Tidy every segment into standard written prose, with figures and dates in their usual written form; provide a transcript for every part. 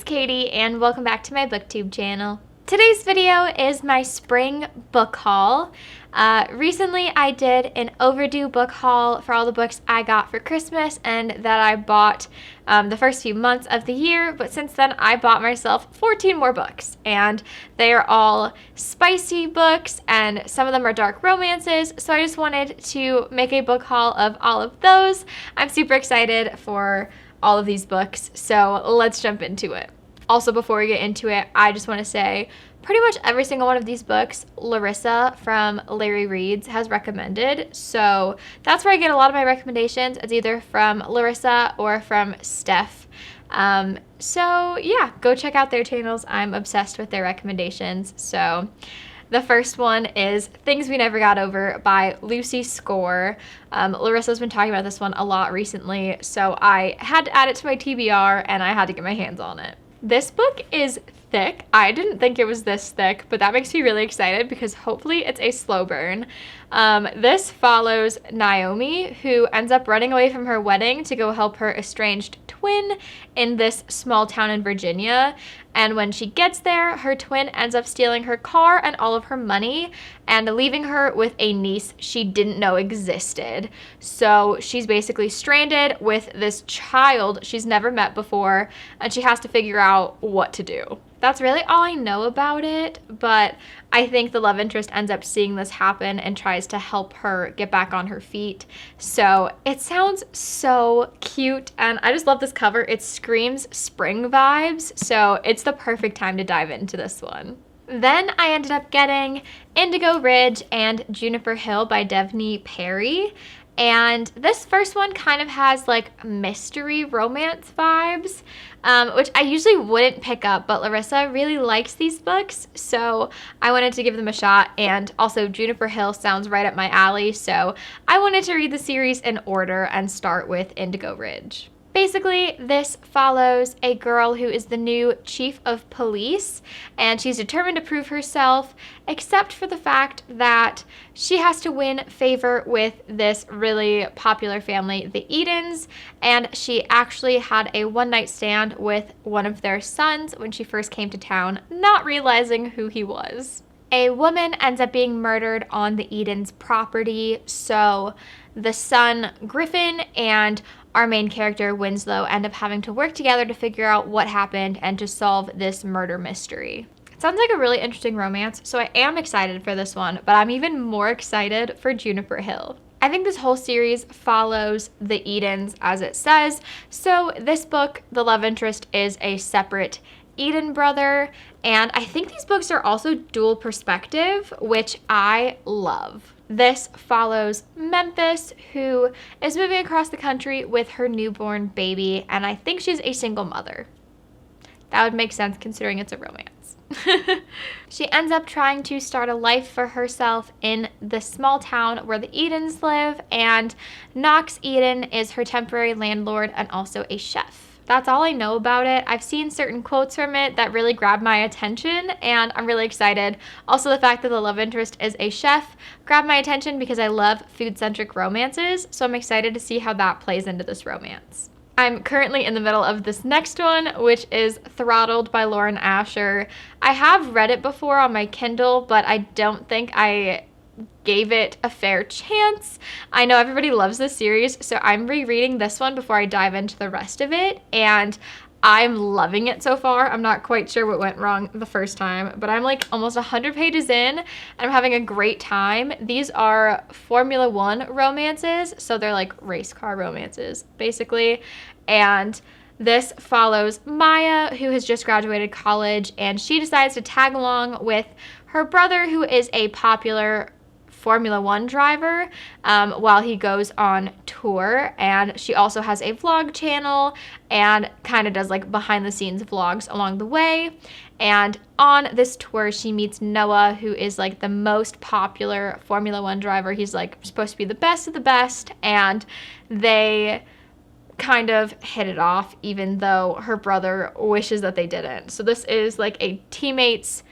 it's Katie and welcome back to my booktube channel. Today's video is my spring book haul. Recently I did an overdue book haul for all the books I got for Christmas and that I bought the first few months of the year, but since then I bought myself 14 more books and they are all spicy books and some of them are dark romances, so I just wanted to make a book haul of all of those. I'm super excited for all of these books, so let's jump into it. Also, before we get into it, I just want to say pretty much every single one of these books Larissa from Larry Reads has recommended, so that's where I get a lot of my recommendations. It's either from Larissa or from Steph. So yeah, go check out their channels. I'm obsessed with their recommendations. So the first one is Things We Never Got Over by Lucy Score. Larissa's been talking about this one a lot recently, so I had to add it to my TBR and I had to get my hands on it. This book is thick. I didn't think it was this thick, but that makes me really excited because hopefully it's a slow burn. This follows Naomi, who ends up running away from her wedding to go help her estranged twin in this small town in Virginia. And when she gets there, her twin ends up stealing her car and all of her money and leaving her with a niece she didn't know existed. So she's basically stranded with this child she's never met before, and she has to figure out what to do. That's really all I know about it, but I think the love interest ends up seeing this happen and tries to help her get back on her feet. So it sounds so cute, and I just love this cover. It screams spring vibes, so it's the perfect time to dive into this one. Then I ended up getting Indigo Ridge and Juniper Hill by Devney Perry. And this first one kind of has like mystery romance vibes, which I usually wouldn't pick up, but Larissa really likes these books, so I wanted to give them a shot. And also Juniper Hill sounds right up my alley, so I wanted to read the series in order and start with Indigo Ridge. Basically, this follows a girl who is the new chief of police, and she's determined to prove herself, except for the fact that she has to win favor with this really popular family, the Edens, and she actually had a one-night stand with one of their sons when she first came to town, not realizing who he was. A woman ends up being murdered on the Edens' property, so the son, Griffin, and our main character, Winslow, end up having to work together to figure out what happened and to solve this murder mystery. It sounds like a really interesting romance, so I am excited for this one, but I'm even more excited for Juniper Hill. I think this whole series follows the Edens, as it says, so this book, the love interest is a separate Eden brother, and I think these books are also dual perspective, which I love. This follows Memphis, who is moving across the country with her newborn baby, and I think she's a single mother. That would make sense considering it's a romance. She ends up trying to start a life for herself in the small town where the Edens live, and Knox Eden is her temporary landlord and also a chef. That's all I know about it. I've seen certain quotes from it that really grabbed my attention, and I'm really excited. Also, the fact that the love interest is a chef grabbed my attention because I love food-centric romances, so I'm excited to see how that plays into this romance. I'm currently in the middle of this next one, which is Throttled by Lauren Asher. I have read it before on my Kindle, but I don't think I gave it a fair chance. I know everybody loves this series, so I'm rereading this one before I dive into the rest of it, and I'm loving it so far. I'm not quite sure what went wrong the first time, but I'm like almost 100 pages in, and I'm having a great time. These are Formula One romances, so they're like race car romances, basically, and this follows Maya, who has just graduated college, and she decides to tag along with her brother, who is a popular Formula One driver, while he goes on tour. And she also has a vlog channel and kind of does like behind the scenes vlogs along the way. And on this tour, she meets Noah, who is like the most popular Formula One driver. He's like supposed to be the best of the best, and they kind of hit it off, even though her brother wishes that they didn't. So this is like a teammate's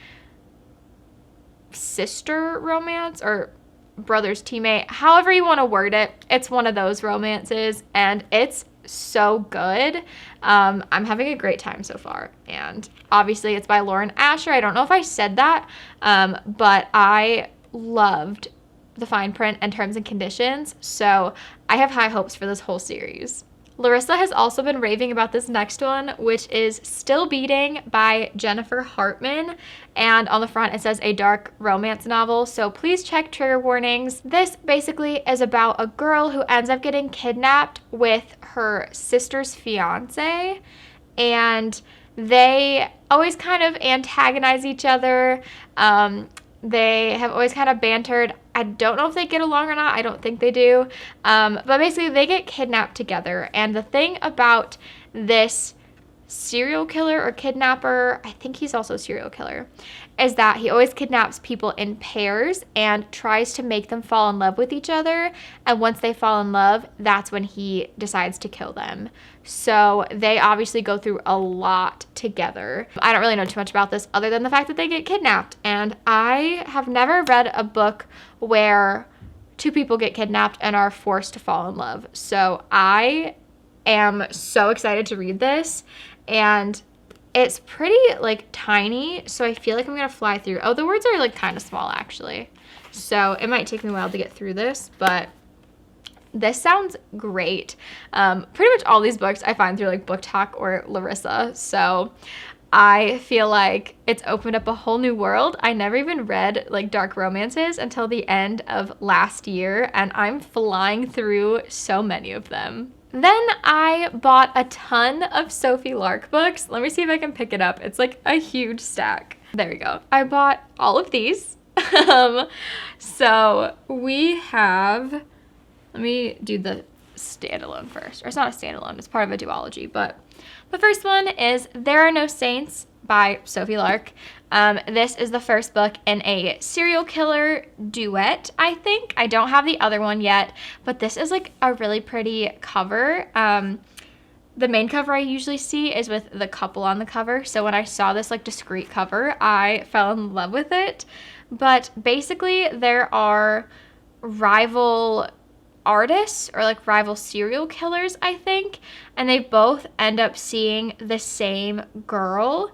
sister romance, or brother's teammate, however you want to word it. It's one of those romances, and it's so good. I'm having a great time so far. And obviously it's by Lauren Asher. I don't know if I said that, but I loved the fine print and terms and conditions. So I have high hopes for this whole series. Larissa has also been raving about this next one, which is Still Beating by Jennifer Hartman. And on the front, it says a dark romance novel. So please check trigger warnings. This basically is about a girl who ends up getting kidnapped with her sister's fiance. And they always kind of antagonize each other. They have always kind of bantered. I don't know if they get along or not. I don't think they do. But basically, they get kidnapped together. And the thing about this serial killer or kidnapper, I think he's also a serial killer, is that he always kidnaps people in pairs and tries to make them fall in love with each other. And once they fall in love, that's when he decides to kill them. So they obviously go through a lot together. I don't really know too much about this other than the fact that they get kidnapped. And I have never read a book where two people get kidnapped and are forced to fall in love. So I am so excited to read this. And it's pretty like tiny, so I feel like I'm gonna fly through. Oh, the words are like kind of small actually. So it might take me a while to get through this, but this sounds great. Pretty much all these books I find through like Book Talk or Larissa. So I feel like it's opened up a whole new world. I never even read like dark romances until the end of last year, and I'm flying through so many of them. Then I bought a ton of Sophie Lark books. Let me see if I can pick it up. It's like a huge stack. There we go. I bought all of these. So we have, let me do the standalone first. Or it's not a standalone, it's part of a duology. But the first one is There Are No Saints by Sophie Lark. This is the first book in a serial killer duet, I think. I don't have the other one yet, but this is like a really pretty cover. The main cover I usually see is with the couple on the cover. So when I saw this like discreet cover, I fell in love with it. But basically there are rival artists or like rival serial killers, I think, and they both end up seeing the same girl.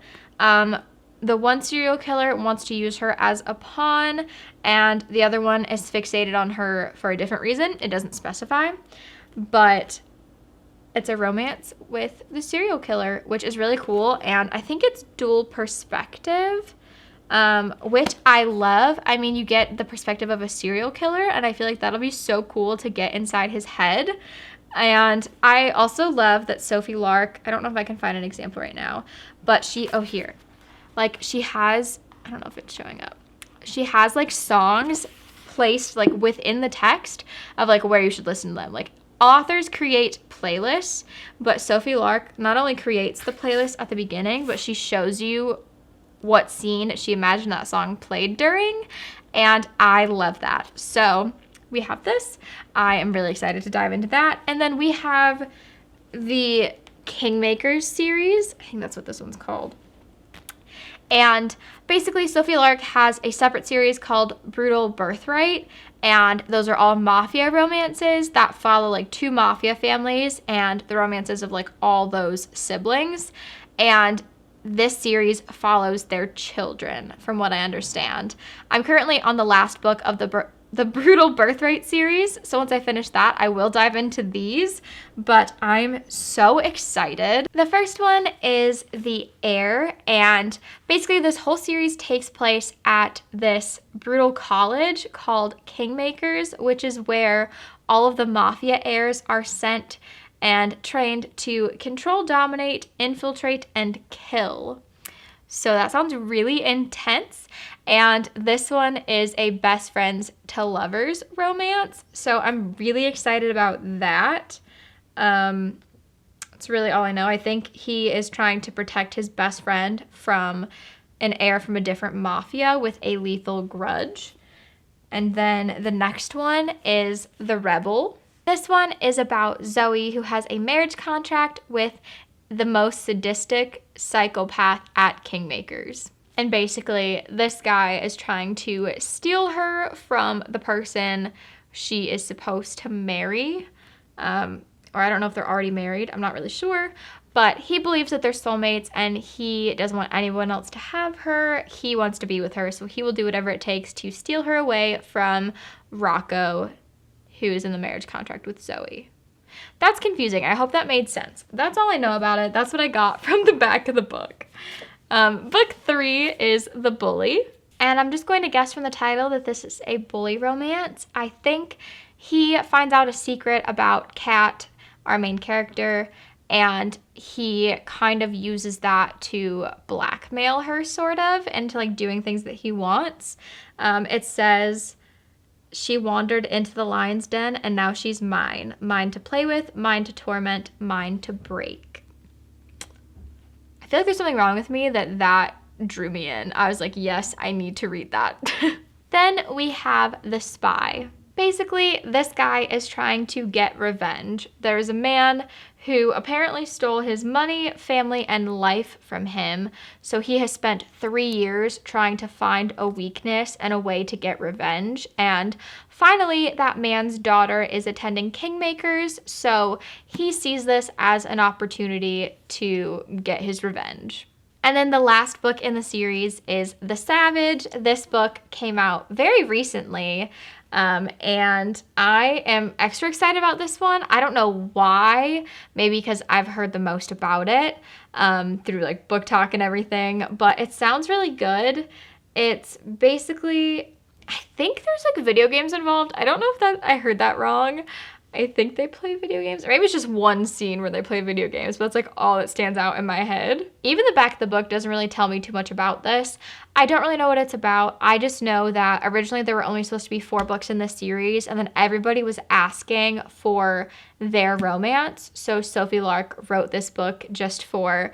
The one serial killer wants to use her as a pawn, and the other one is fixated on her for a different reason. It doesn't specify, but it's a romance with the serial killer, which is really cool, and I think it's dual perspective, which I love. I mean, you get the perspective of a serial killer, and I feel like that'll be so cool to get inside his head. And I also love that Sophie Lark, I don't know if I can find an example right now, but she has, I don't know if it's showing up. She has like songs placed like within the text of like where you should listen to them. Like authors create playlists, but Sophie Lark not only creates the playlist at the beginning, but she shows you what scene she imagined that song played during. And I love that. So we have this. I am really excited to dive into that. And then we have the Kingmakers series. I think that's what this one's called. And basically Sophie Lark has a separate series called Brutal Birthright, and those are all mafia romances that follow like two mafia families and the romances of like all those siblings. And this series follows their children, from what I understand. I'm currently on the last book of the Brutal Birthright series, so once I finish that, I will dive into these, but I'm so excited. The first one is The Heir, and basically this whole series takes place at this brutal college called Kingmakers, which is where all of the mafia heirs are sent and trained to control, dominate, infiltrate, and kill. So that sounds really intense. And this one is a best friends to lovers romance. So I'm really excited about that. That's really all I know. I think he is trying to protect his best friend from an heir from a different mafia with a lethal grudge. And then the next one is The Rebel. This one is about Zoe, who has a marriage contract with the most sadistic psychopath at Kingmakers. And basically, this guy is trying to steal her from the person she is supposed to marry, or I don't know if they're already married. I'm not really sure. But he believes that they're soulmates and he doesn't want anyone else to have her. He wants to be with her, so he will do whatever it takes to steal her away from Rocco, who is in the marriage contract with Zoe. That's confusing. I hope that made sense. That's all I know about it. That's what I got from the back of the book. Book 3 is The Bully. And I'm just going to guess from the title that this is a bully romance. I think he finds out a secret about Kat, our main character, and he kind of uses that to blackmail her, sort of, into like doing things that he wants. It says, she wandered into the lion's den and now she's mine. Mine to play with, mine to torment, mine to break. I feel like there's something wrong with me that drew me in. I was like, yes, I need to read that. Then we have The Spy. Basically, this guy is trying to get revenge. There's a man who apparently stole his money, family, and life from him. So he has spent 3 years trying to find a weakness and a way to get revenge. And finally, that man's daughter is attending Kingmakers, so he sees this as an opportunity to get his revenge. And then the last book in the series is The Savage. This book came out very recently. And I am extra excited about this one. I don't know why, maybe because I've heard the most about it through like book talk and everything, but it sounds really good. It's basically, I think there's like video games involved. I don't know if I heard that wrong. I think they play video games, or maybe it's just one scene where they play video games, but that's like all that stands out in my head. Even the back of the book doesn't really tell me too much about this. I don't really know what it's about. I just know that originally there were only supposed to be 4 books in this series, and then everybody was asking for their romance. So Sophie Lark wrote this book just for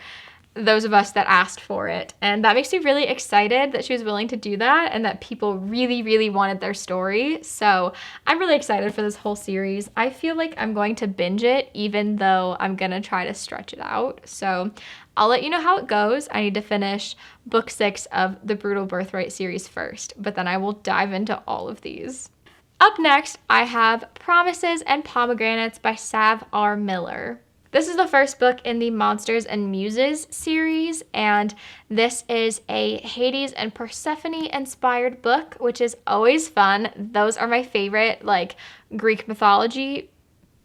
those of us that asked for it. And that makes me really excited that she was willing to do that and that people really, really wanted their story. So I'm really excited for this whole series. I feel like I'm going to binge it, even though I'm gonna try to stretch it out. So I'll let you know how it goes. I need to finish book 6 of the Brutal Birthright series first, but then I will dive into all of these. Up next, I have Promises and Pomegranates by Sav R. Miller. This is the first book in the Monsters and Muses series, and this is a Hades and Persephone inspired book, which is always fun. Those are my favorite, like, Greek mythology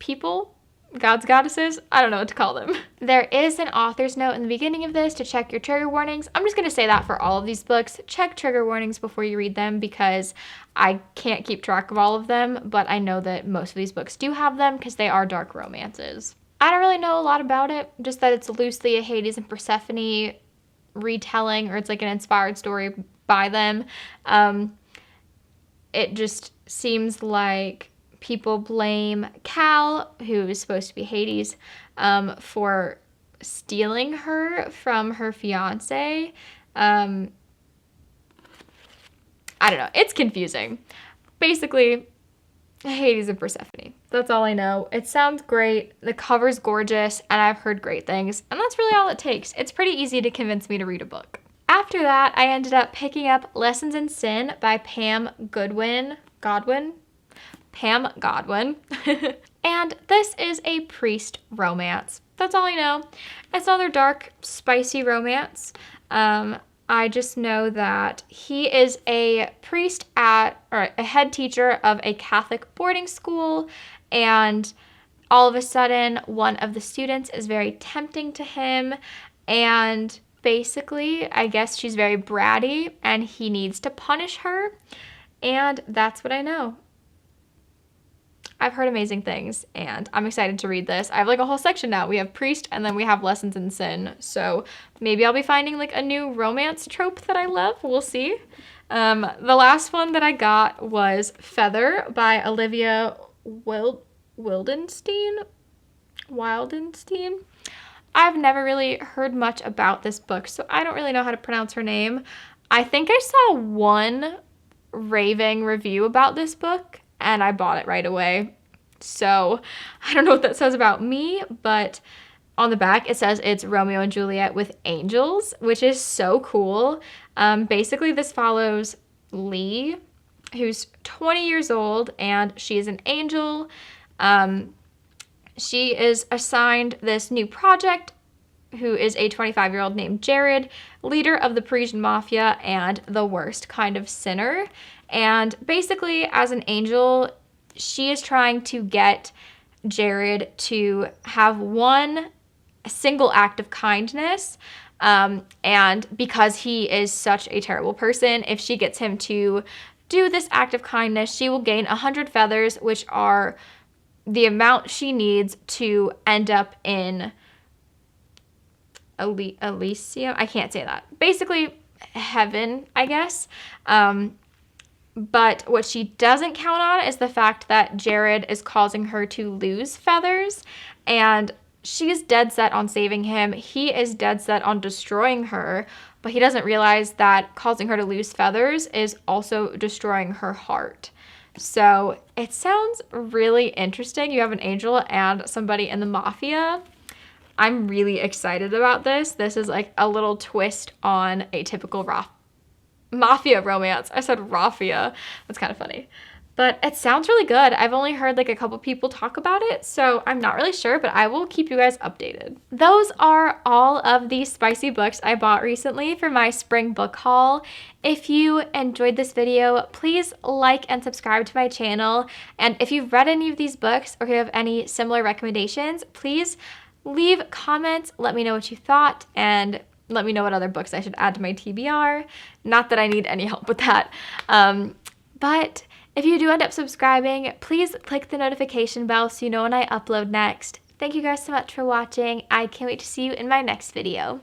people, gods, goddesses, I don't know what to call them. There is an author's note in the beginning of this to check your trigger warnings. I'm just going to say that for all of these books. Check trigger warnings before you read them because I can't keep track of all of them, but I know that most of these books do have them because they are dark romances. I don't really know a lot about it, just that it's loosely a Hades and Persephone retelling, or it's like an inspired story by them. It just seems like people blame Cal, who is supposed to be Hades, for stealing her from her fiance. I don't know. It's confusing. Basically, Hades and Persephone. That's all I know. It sounds great. The cover's gorgeous, and I've heard great things, and that's really all it takes. It's pretty easy to convince me to read a book. After that, I ended up picking up Lessons in Sin by Pam Godwin. And this is a priest romance. That's all I know. It's another dark, spicy romance. I just know that he is a priest or a head teacher of a Catholic boarding school, and all of a sudden one of the students is very tempting to him, and basically I guess she's very bratty and he needs to punish her, and that's what I know. I've heard amazing things, and I'm excited to read this. I have like a whole section now. We have Priest, and then we have Lessons in Sin. So maybe I'll be finding like a new romance trope that I love. We'll see. The last one that I got was Feather by Olivia Wildenstein. I've never really heard much about this book, so I don't really know how to pronounce her name. I think I saw one raving review about this book, and I bought it right away. So I don't know what that says about me, but on the back it says it's Romeo and Juliet with angels, which is so cool. Basically this follows Lee, who's 20 years old, and she is an angel. she is assigned this new project, who is a 25-year-old named Jared, leader of the Parisian Mafia and the worst kind of sinner. And basically, as an angel, she is trying to get Jared to have one single act of kindness. And because he is such a terrible person, if she gets him to do this act of kindness, she will gain 100 feathers, which are the amount she needs to end up in Elysium. I can't say that. Basically, heaven, I guess. But what she doesn't count on is the fact that Jared is causing her to lose feathers, and she is dead set on saving him. He is dead set on destroying her, but he doesn't realize that causing her to lose feathers is also destroying her heart. So it sounds really interesting. You have an angel and somebody in the mafia. I'm really excited about this. This is like a little twist on a typical mafia romance. I said raffia. That's kind of funny. But it sounds really good. I've only heard like a couple people talk about it, so I'm not really sure, but I will keep you guys updated. Those are all of the spicy books I bought recently for my spring book haul. If you enjoyed this video, please like and subscribe to my channel. And if you've read any of these books or you have any similar recommendations, please leave comments, let me know what you thought, and let me know what other books I should add to my TBR. Not that I need any help with that. But if you do end up subscribing, please click the notification bell so you know when I upload next. Thank you guys so much for watching. I can't wait to see you in my next video.